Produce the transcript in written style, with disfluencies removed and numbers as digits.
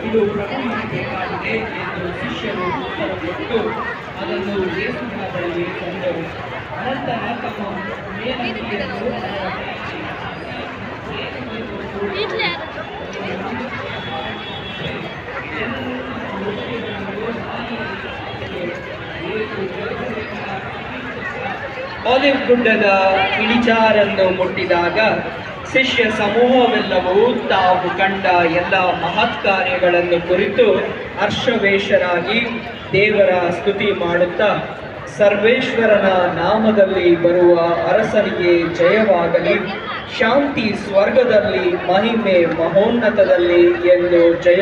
ಇದು ಪ್ರಕಟಣೆಯಾಗಿದೆ ಎಂದು ಶಿಷ್ಯರು ಉತ್ತರ ಕೊಟ್ಟು ಅದನ್ನು ಯೇಸುವಿನ ಬಳಿಗೆ ತಂದರು. ಅನಂತರ ತಮ್ಮ ಮೇಲಂಗಿಯನ್ನು ಆಲಿವ್ ಗುಡ್ಡದ ಇಳಿಜಾರನ್ನು ಮುಟ್ಟಿದಾಗ ಶಿಷ್ಯ ಸಮೂಹವೆಲ್ಲವೂ ತಾವು ಕಂಡ ಎಲ್ಲ ಮಹತ್ ಕಾರ್ಯಗಳನ್ನು ಕುರಿತು ಹರ್ಷವೇಶರಾಗಿ ದೇವರ ಸ್ತುತಿ ಮಾಡುತ್ತಾ, ಸರ್ವೇಶ್ವರನ ನಾಮದಲ್ಲಿ ಬರುವ ಅರಸನಿಗೆ ಜಯವಾಗಲಿ, ಶಾಂತಿ ಸ್ವರ್ಗದಲ್ಲಿ, ಮಹಿಮೆ ಮಹೋನ್ನತದಲ್ಲಿ ಎಂದು ಜಯ